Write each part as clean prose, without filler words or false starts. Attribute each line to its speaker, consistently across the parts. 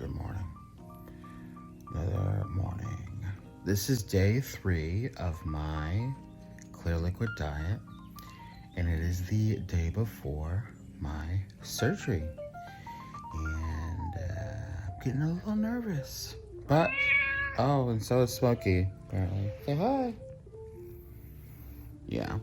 Speaker 1: Good morning. Another morning. This is day 3 of my clear liquid diet, and it is the day before my surgery. And I'm getting a little nervous. But, and so is Smokey, apparently. Say hi. Yeah.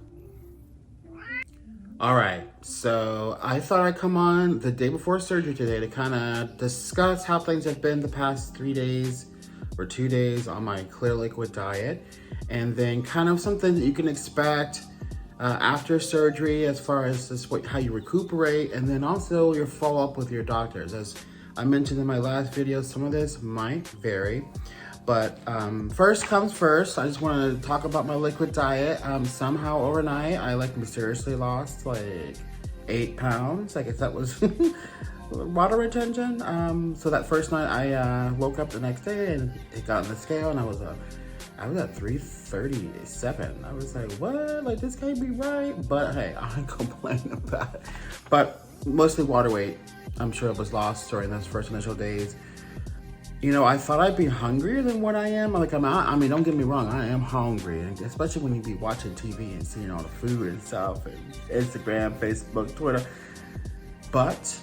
Speaker 1: All right, so I thought I'd come on the day before surgery today to kind of discuss how things have been the past 3 days or 2 days on my clear liquid diet, and then kind of something that you can expect after surgery as far as how you recuperate, and then also your follow-up with your doctors. As I mentioned in my last video, some of this might vary. But first comes first, I just want to talk about my liquid diet. Somehow overnight, I mysteriously lost 8 pounds. I guess that was water retention. So that first night, I woke up the next day and it got on the scale, and I was at 337. I was like, what? This can't be right. But hey, I ain't complaining about it. But mostly water weight, I'm sure it was lost during those first initial days. You know, I thought I'd be hungrier than what I am. Don't get me wrong, I am hungry, especially when you be watching TV and seeing all the food and stuff, and Instagram, Facebook, Twitter. But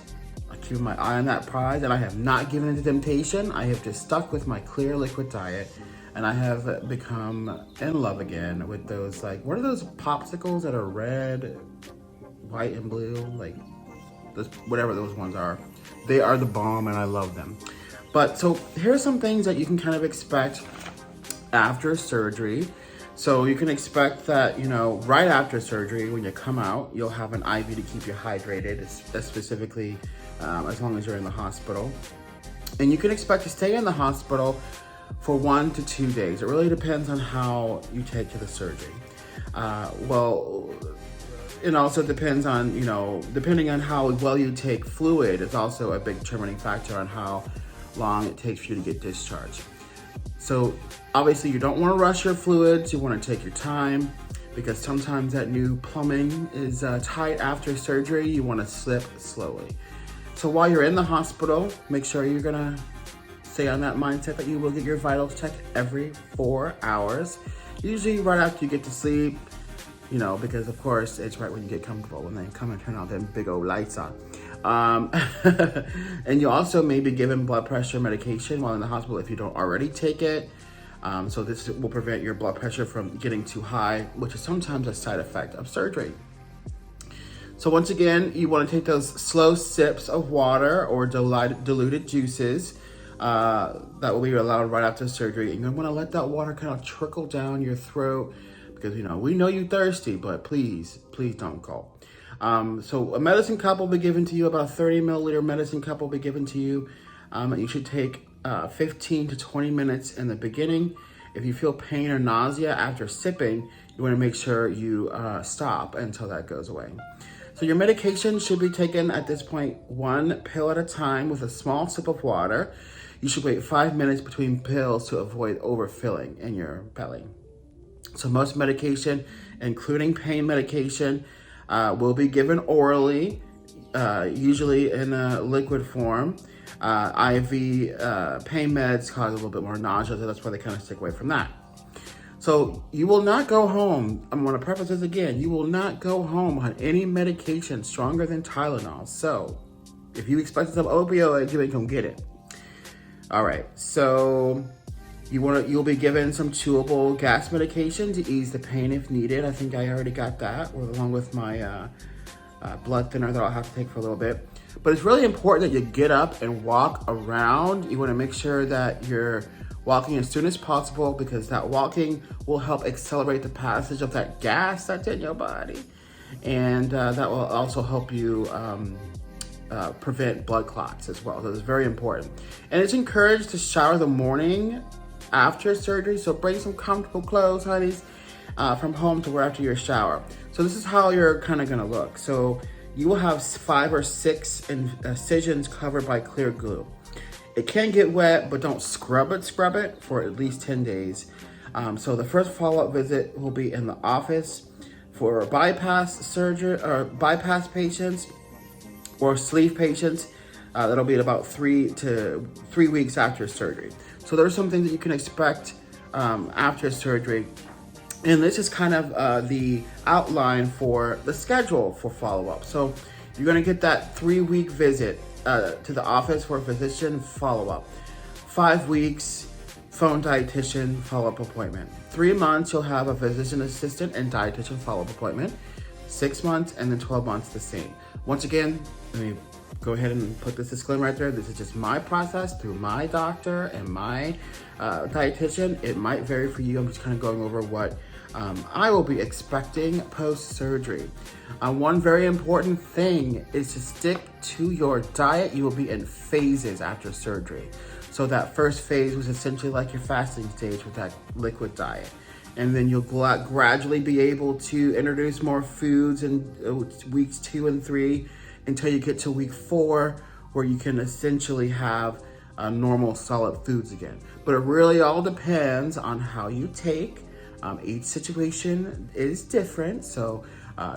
Speaker 1: I keep my eye on that prize, and I have not given in to temptation. I have just stuck with my clear liquid diet, and I have become in love again with those, what are those popsicles that are red, white, and blue? Whatever those ones are. They are the bomb, and I love them. But so here's some things that you can kind of expect after surgery. So you can expect that, right after surgery, when you come out, you'll have an IV to keep you hydrated, specifically as long as you're in the hospital. And you can expect to stay in the hospital for 1 to 2 days. It really depends on how you take to the surgery. It also depends on, depending on how well you take fluid, it's also a big determining factor on how long it takes for you to get discharged. So obviously you don't want to rush your fluids. You want to take your time, because sometimes that new plumbing is tight after surgery. You want to slip slowly. So while you're in the hospital, make sure you're gonna stay on that mindset that you will get your vitals checked every 4 hours, usually right after you get to sleep, because of course it's right when you get comfortable, when they come and turn out them big old lights on. And you also may be given blood pressure medication while in the hospital if you don't already take it. So this will prevent your blood pressure from getting too high, which is sometimes a side effect of surgery. So once again, you want to take those slow sips of water or diluted juices that will be allowed right after surgery. And you want to let that water kind of trickle down your throat, because we know you're thirsty, but please don't gulp. So a medicine cup will be given to you, about a 30 milliliter medicine cup will be given to you. You should take 15 to 20 minutes in the beginning. If you feel pain or nausea after sipping, you want to make sure you stop until that goes away. So your medication should be taken at this point 1 pill at a time with a small sip of water. You should wait 5 minutes between pills to avoid overfilling in your belly. So most medication, including pain medication, will be given orally, usually in a liquid form. IV pain meds cause a little bit more nausea, so that's why they kind of stick away from that. So you will not go home. I'm going to preface this again. You will not go home on any medication stronger than Tylenol. So if you expect some opioids, you ain't gonna get it. All right, so you'll be given some chewable gas medication to ease the pain if needed. I think I already got that, along with my blood thinner that I'll have to take for a little bit. But it's really important that you get up and walk around. You want to make sure that you're walking as soon as possible, because that walking will help accelerate the passage of that gas that's in your body. And that will also help you prevent blood clots as well. So it's very important. And it's encouraged to shower the morning after surgery. So bring some comfortable clothes, honeys, from home to where after your shower. So this is how you're kind of gonna look. So you will have 5 or 6 incisions covered by clear glue. It can get wet, but don't scrub it for at least 10 days. So the first follow-up visit will be in the office for bypass surgery or bypass patients or sleeve patients. That'll be at about 3 weeks after surgery. So there's some things that you can expect after surgery. And this is kind of the outline for the schedule for follow-up. So you're gonna get that 3-week visit to the office for a physician follow-up. 5 weeks, phone dietitian follow-up appointment. 3 months, you'll have a physician assistant and dietitian follow-up appointment. 6 months, and then 12 months the same. Once again, let me go ahead and put this disclaimer right there. This is just my process through my doctor and my dietitian. It might vary for you. I'm just kind of going over what I will be expecting post-surgery. One very important thing is to stick to your diet. You will be in phases after surgery. So that first phase was essentially like your fasting stage with that liquid diet. And then you'll gradually be able to introduce more foods in weeks 2 and 3 until you get to week 4, where you can essentially have normal solid foods again. But it really all depends on how you take. Each situation is different, so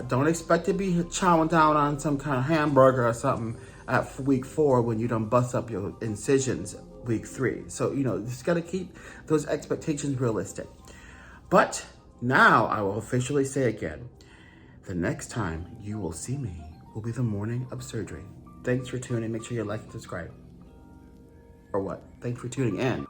Speaker 1: don't expect to be chowing down on some kind of hamburger or something at week 4 when you don't bust up your incisions week 3. So, just gotta keep those expectations realistic. But now I will officially say again, the next time you will see me will be the morning of surgery. Thanks for tuning in. Make sure you like and subscribe. Or what? Thanks for tuning in.